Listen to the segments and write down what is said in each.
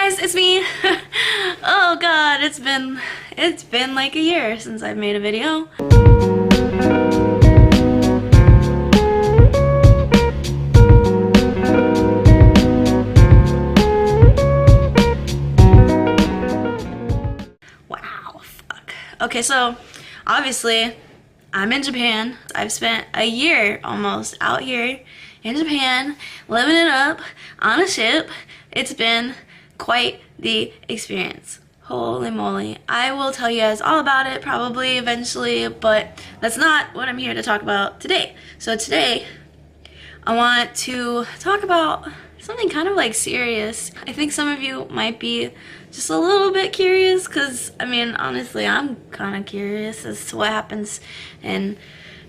guys, it's me. Oh god, it's been like a year since I've made a video. Wow, fuck. Okay, so obviously I'm in Japan. I've spent a year almost out here in Japan, living it up on a ship. It's been quite the experience. Holy moly. I will tell you guys all about it probably eventually, but that's not what I'm here to talk about today. So today I want to talk about something kind of like serious. I think some of you might be just a little bit curious because, I mean, honestly, I'm kind of curious as to what happens in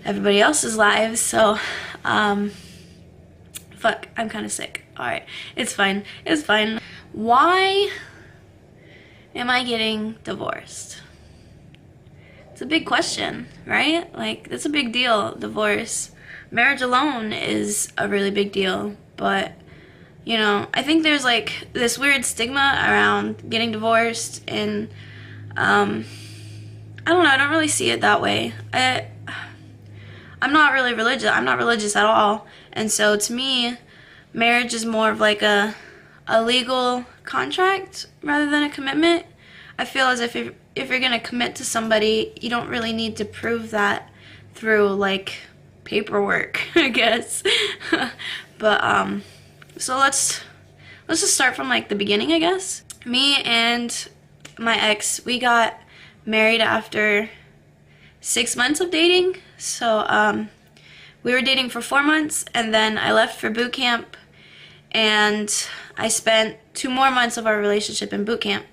everybody else's lives. So, fuck, I'm kind of sick. Alright, it's fine. It's fine. Why am I getting divorced? It's a big question, right? Like, that's a big deal, divorce. Marriage alone is a really big deal, but you know, I think there's like this weird stigma around getting divorced, and I don't know, I don't really see it that way. I'm not really religious. I'm not religious at all, and so to me, marriage is more of like a legal contract rather than a commitment. I feel as if you're gonna commit to somebody, you don't really need to prove that through like paperwork, I guess. But so let's just start from like the beginning, I guess. Me and my ex, we got married after 6 months of dating. So we were dating for 4 months, and then I left for boot camp, and I spent 2 more months of our relationship in boot camp.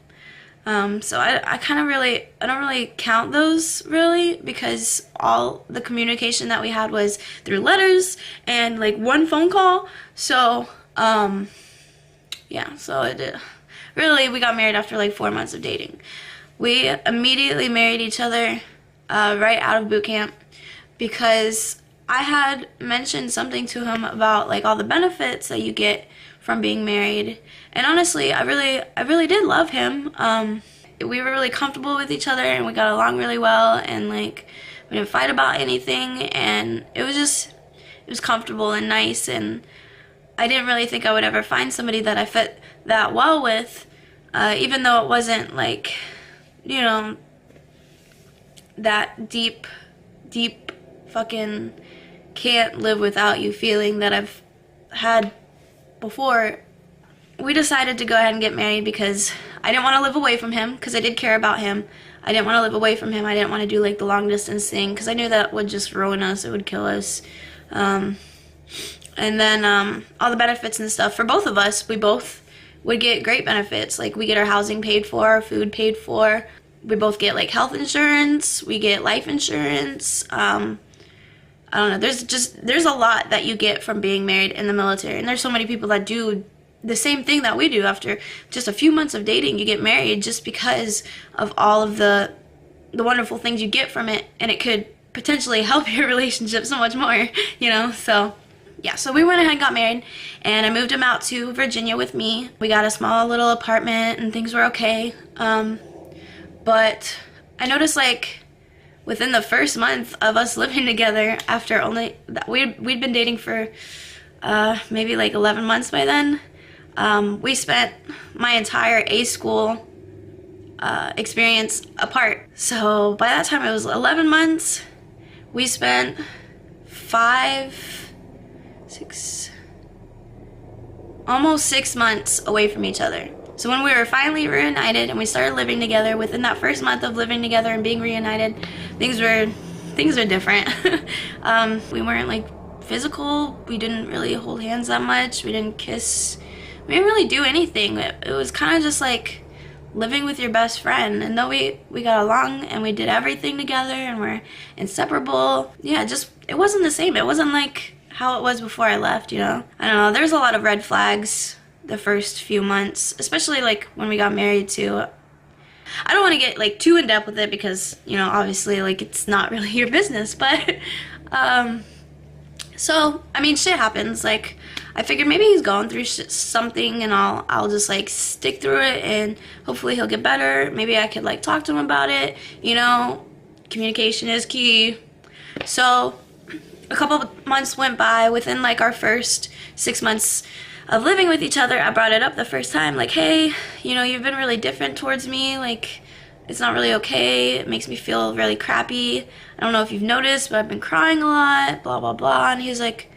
So I don't really count those really, because all the communication that we had was through letters and like 1 phone call. So yeah, so really we got married after like 4 months of dating. We immediately married each other right out of boot camp, because I had mentioned something to him about like all the benefits that you get from being married, and honestly I really did love him. We were really comfortable with each other, and we got along really well, and like we didn't fight about anything, and it was comfortable and nice, and I didn't really think I would ever find somebody that I fit that well with, even though it wasn't like, you know, that deep fucking can't live without you feeling that I've had before. We decided to go ahead and get married because I didn't want to live away from him, because I did care about him. I didn't want to live away from him. I didn't want to do like the long distance thing, because I knew that would just ruin us. It would kill us. And then all the benefits and stuff for both of us, we both would get great benefits. Like we get our housing paid for, our food paid for. We both get like health insurance. We get life insurance. I don't know. There's a lot that you get from being married in the military, and there's so many people that do the same thing that we do. After just a few months of dating, you get married just because of all of the wonderful things you get from it, and it could potentially help your relationship so much more, you know. So yeah, so we went ahead and got married, and I moved him out to Virginia with me. We got a small little apartment, and things were okay. But I noticed like within the first month of us living together, after only that we'd been dating for maybe like 11 months by then, we spent my entire A school experience apart. So by that time it was 11 months. We spent almost 6 months away from each other. So when we were finally reunited and we started living together, within that first month of living together and being reunited, things were different. We weren't like physical. We didn't really hold hands that much. We didn't kiss. We didn't really do anything. It was kind of just like living with your best friend. And though we got along and we did everything together and we're inseparable, yeah, it wasn't the same. It wasn't like how it was before I left, you know. I don't know. There's a lot of red flags the first few months, especially like when we got married too. I don't want to get like too in depth with it because, you know, obviously like it's not really your business, but so I mean shit happens. Like I figured maybe he's going through something, and I'll just like stick through it, and hopefully he'll get better. Maybe I could like talk to him about it. You know, communication is key. So a couple of months went by. Within like our first 6 months of living with each other, I brought it up the first time, like, hey, you know, you've been really different towards me. Like, it's not really okay. It makes me feel really crappy. I don't know if you've noticed, but I've been crying a lot, blah, blah, blah. And he's like,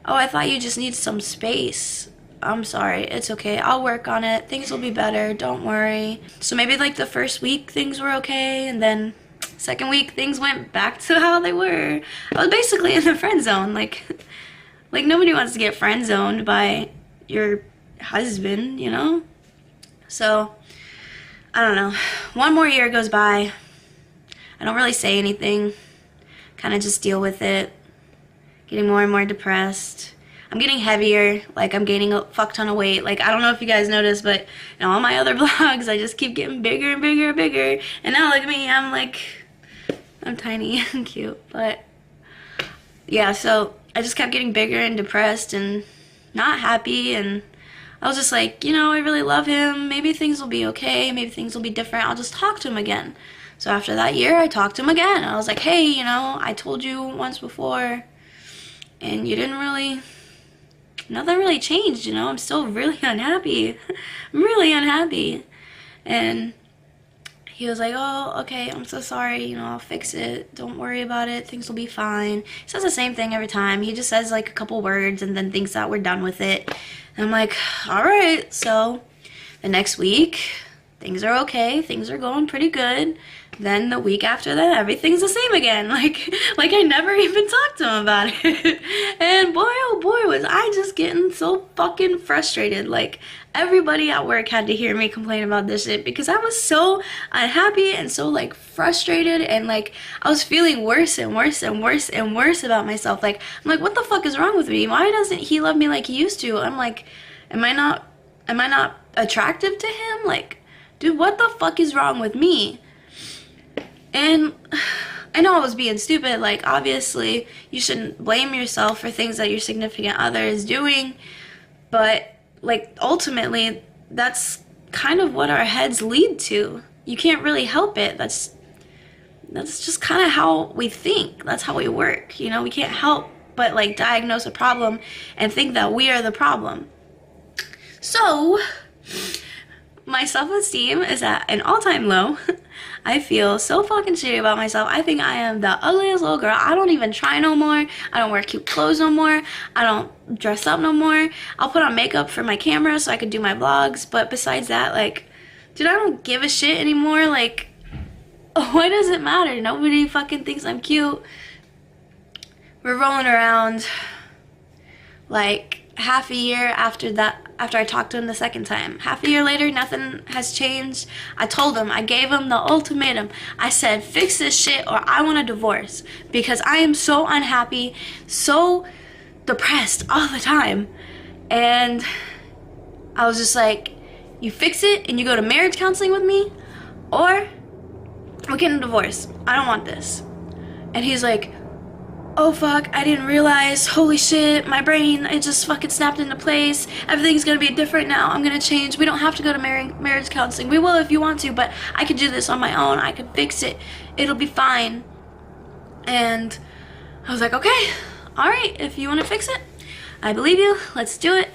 oh, I thought you just need some space. I'm sorry. It's okay. I'll work on it. Things will be better. Don't worry. So maybe like the first week things were okay, and then second week things went back to how they were. I was basically in the friend zone. Like nobody wants to get friend zoned by your husband, you know? So I don't know. One more year goes by. I don't really say anything. Kind of just deal with it. Getting more and more depressed. I'm getting heavier. Like, I'm gaining a fuck ton of weight. Like, I don't know if you guys noticed, but in all my other vlogs, I just keep getting bigger and bigger and bigger. And now look at me. I'm tiny and cute. But yeah, so I just kept getting bigger and depressed and not happy, and I was just like, you know, I really love him. Maybe things will be okay. Maybe things will be different. I'll just talk to him again. So after that year, I talked to him again. I was like, hey, you know, I told you once before, and you didn't really, nothing really changed, you know. I'm still really unhappy. I'm really unhappy. And he was like, oh, okay, I'm so sorry, you know, I'll fix it. Don't worry about it. Things will be fine. He says the same thing every time. He just says like a couple words and then thinks that we're done with it. And I'm like, all right. So the next week, things are okay. Things are going pretty good. Then the week after that, everything's the same again. Like I never even talked to him about it. And boy, oh boy, was I just getting so fucking frustrated. Like, everybody at work had to hear me complain about this shit because I was so unhappy and so like frustrated, and like I was feeling worse and worse and worse and worse about myself. Like, I'm like, what the fuck is wrong with me? Why doesn't he love me like he used to? I'm like, am I not attractive to him? Like, dude, what the fuck is wrong with me? And I know I was being stupid. Like, obviously you shouldn't blame yourself for things that your significant other is doing, but like ultimately that's kind of what our heads lead to. You can't really help it. That's just kind of how we think. That's how we work, you know. We can't help but like diagnose a problem and think that we are the problem. So my self-esteem is at an all-time low. I feel so fucking shitty about myself. I think I am the ugliest little girl. I don't even try no more. I don't wear cute clothes no more. I don't dress up no more. I'll put on makeup for my camera so I can do my vlogs. But besides that, like, dude, I don't give a shit anymore. Like, why does it matter? Nobody fucking thinks I'm cute. We're rolling around like half a year after I talked to him the second time. Half a year later, nothing has changed. I told him, I gave him the ultimatum. I said, fix this shit or I want a divorce, because I am so unhappy, so depressed all the time. And I was just like, you fix it and you go to marriage counseling with me, or we're getting a divorce. I don't want this. And he's like, oh fuck, I didn't realize, holy shit, my brain, it just fucking snapped into place. Everything's gonna be different now. I'm gonna change. We don't have to go to marriage counseling. We will if you want to, but I can do this on my own. I can fix it. It'll be fine. And I was like, okay, all right, if you want to fix it, I believe you. Let's do it.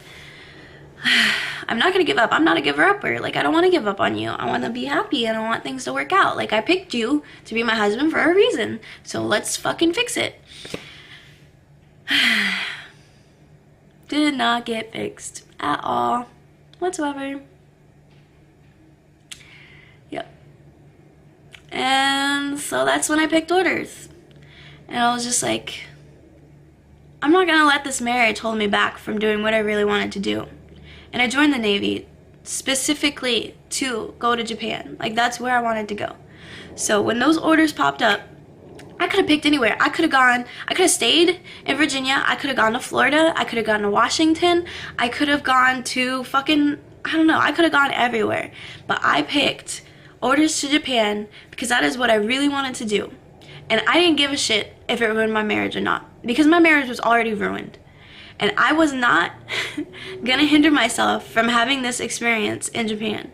I'm not gonna give up. I'm not a giver-upper. Like, I don't want to give up on you. I want to be happy and I want things to work out. Like, I picked you to be my husband for a reason. So let's fucking fix it. Did not get fixed at all whatsoever. Yep. And so that's when I picked orders. And I was just like, I'm not gonna let this marriage hold me back from doing what I really wanted to do. And I joined the Navy specifically to go to Japan. Like, that's where I wanted to go. So when those orders popped up, I could have picked anywhere. I could have stayed in Virginia. I could have gone to Florida. I could have gone to Washington. I could have gone to fucking, I don't know. I could have gone everywhere. But I picked orders to Japan because that is what I really wanted to do. And I didn't give a shit if it ruined my marriage or not, because my marriage was already ruined. And I was not gonna hinder myself from having this experience in Japan.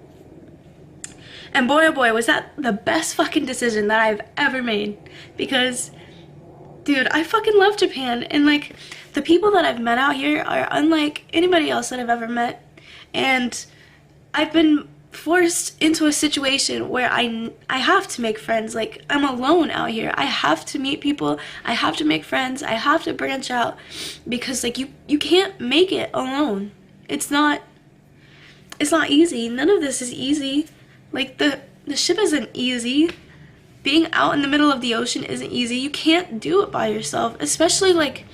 And boy, oh boy, was that the best fucking decision that I've ever made. Because, dude, I fucking love Japan. And, like, the people that I've met out here are unlike anybody else that I've ever met. And I've been forced into a situation where I have to make friends. Like, I'm alone out here. I have to meet people. I have to make friends. I have to branch out. Because, like, you can't make it alone. It's not easy. None of this is easy. Like, the ship isn't easy. Being out in the middle of the ocean isn't easy. You can't do it by yourself. Especially, like,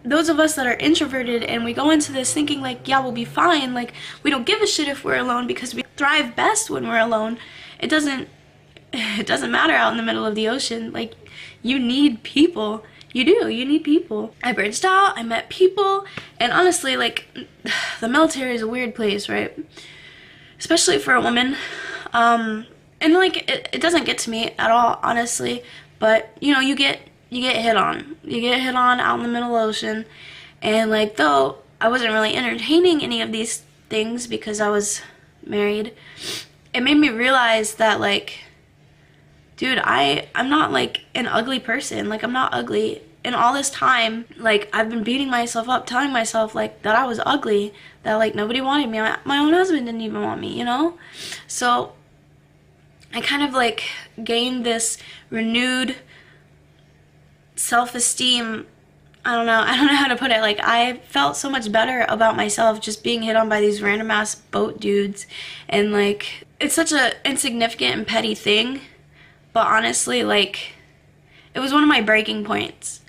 those of us that are introverted and we go into this thinking, like, yeah, we'll be fine. Like, we don't give a shit if we're alone because we thrive best when we're alone. It doesn't matter out in the middle of the ocean. Like, you need people. You do. You need people. I branched out. I met people. And honestly, like, the military is a weird place, right? Especially for a woman. And, like, it doesn't get to me at all, honestly. But, you know, you get hit on. You get hit on out in the middle ocean. And, like, though I wasn't really entertaining any of these things because I was married, it made me realize that, like, dude, I'm not, like, an ugly person. Like, I'm not ugly. And all this time, like, I've been beating myself up, telling myself, like, that I was ugly, that, like, nobody wanted me. My own husband didn't even want me, you know? So I kind of, like, gained this renewed self-esteem. I don't know how to put it. Like, I felt so much better about myself just being hit on by these random ass boat dudes. And, like, it's such a insignificant and petty thing, but honestly, like, it was one of my breaking points.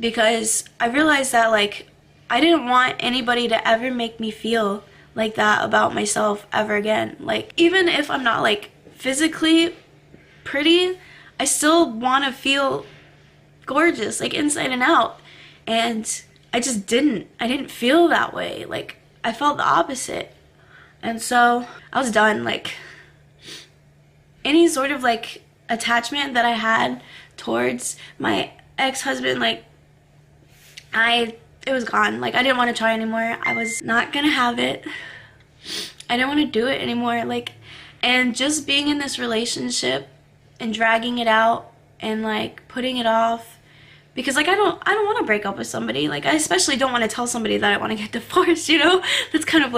Because I realized that, like, I didn't want anybody to ever make me feel like that about myself ever again. Like, even if I'm not, like, physically pretty, I still want to feel gorgeous, like, inside and out. And I just didn't. I didn't feel that way. Like, I felt the opposite. And so I was done. Like, any sort of, like, attachment that I had towards my ex-husband, like, it was gone. Like, I didn't want to try anymore. I was not gonna have it. I didn't want to do it anymore. Like, and just being in this relationship and dragging it out and, like, putting it off, because, like, I don't want to break up with somebody. Like, I especially don't want to tell somebody that I want to get divorced, you know? That's kind of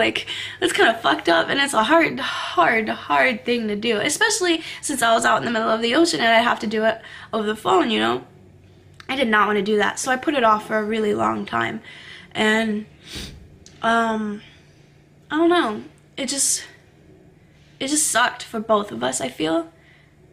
fucked up, and it's a hard thing to do, especially since I was out in the middle of the ocean and I'd have to do it over the phone, you know? I did not want to do that, so I put it off for a really long time. And I don't know, it just sucked for both of us, I feel,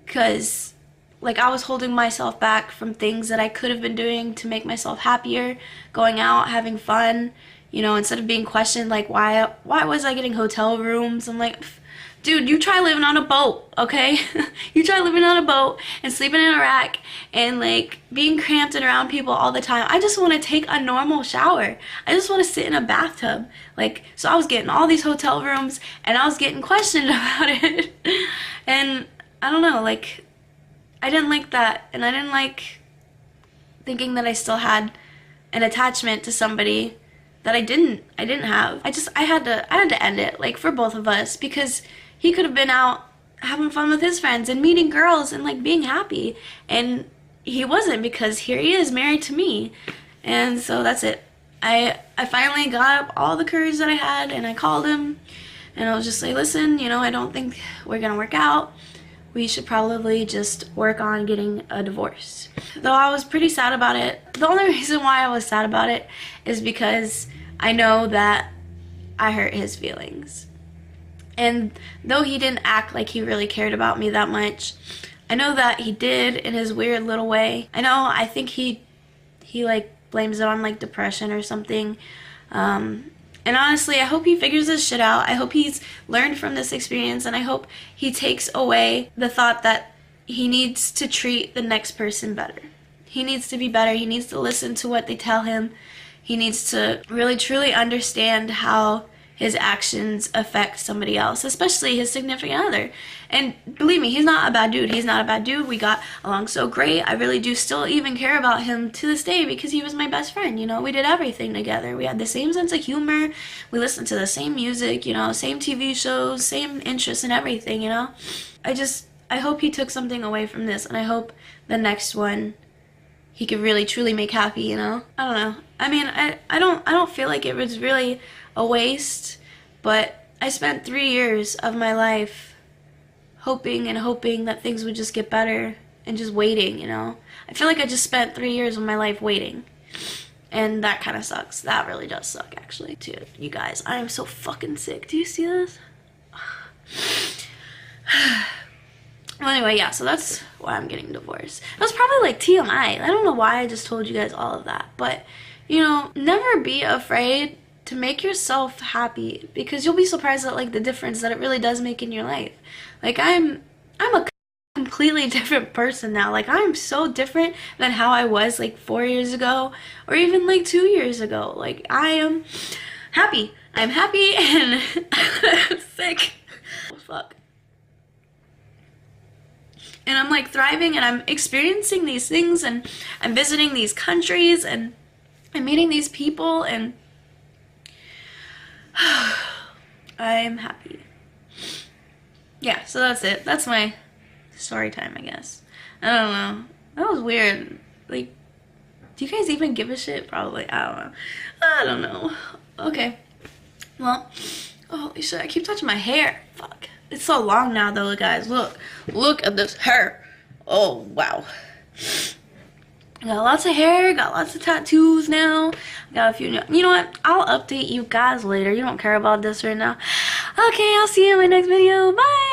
because, like, I was holding myself back from things that I could have been doing to make myself happier, going out, having fun, you know, instead of being questioned, like, why was I getting hotel rooms? I'm like, dude, you try living on a boat, okay? You try living on a boat and sleeping in a rack and, like, being cramped and around people all the time. I just want to take a normal shower. I just want to sit in a bathtub. Like, so I was getting all these hotel rooms and I was getting questioned about it. And I don't know, like, I didn't like that. And I didn't like thinking that I still had an attachment to somebody that I didn't have. I had to end it, like, for both of us, because he could have been out having fun with his friends and meeting girls and, like, being happy, and he wasn't, because here he is married to me. And so that's it. I finally got up all the courage that I had, and I called him and I was just like, listen, you know, I don't think we're gonna work out. We should probably just work on getting a divorce. Though I was pretty sad about it. The only reason why I was sad about it is because I know that I hurt his feelings. And though he didn't act like he really cared about me that much, I know that he did in his weird little way. I think he like blames it on, like, depression or something. And honestly, I hope he figures this shit out. I hope he's learned from this experience, and I hope he takes away the thought that he needs to treat the next person better. He needs to be better. He needs to listen to what they tell him. He needs to really truly understand how his actions affect somebody else, especially his significant other. And believe me, he's not a bad dude. He's not a bad dude. We got along so great. I really do still even care about him to this day because he was my best friend, you know. We did everything together. We had the same sense of humor. We listened to the same music, you know, same TV shows, same interests and everything, you know. I hope he took something away from this, and I hope the next one he could really truly make happy, you know. I don't know. I mean, I don't feel like it was really a waste, but I spent 3 years of my life hoping and hoping that things would just get better and just waiting, you know. I feel like I just spent 3 years of my life waiting, and that kind of sucks. That really does suck, actually. Dude, you guys, I am so fucking sick. Do you see this? Well, anyway, yeah, so that's why I'm getting divorced. It was probably like TMI. I don't know why I just told you guys all of that, but, you know, never be afraid to make yourself happy, because you'll be surprised at like the difference that it really does make in your life. Like I'm a completely different person now. Like I'm so different than how I was like 4 years ago or even like 2 years ago. Like I am happy. I'm happy and I'm sick. Oh, fuck. And I'm like thriving and I'm experiencing these things and I'm visiting these countries and I'm meeting these people and I'm happy. Yeah, so that's it. That's my story time, I guess. I don't know. That was weird. Like, do you guys even give a shit? Probably. I don't know. Okay. Well, holy shit, I keep touching my hair. Fuck. It's so long now, though, guys. Look. Look at this hair. Oh, wow. I got lots of hair, got lots of tattoos now. I got a few new, you know what? I'll update you guys later. You don't care about this right now. Okay, I'll see you in my next video. Bye!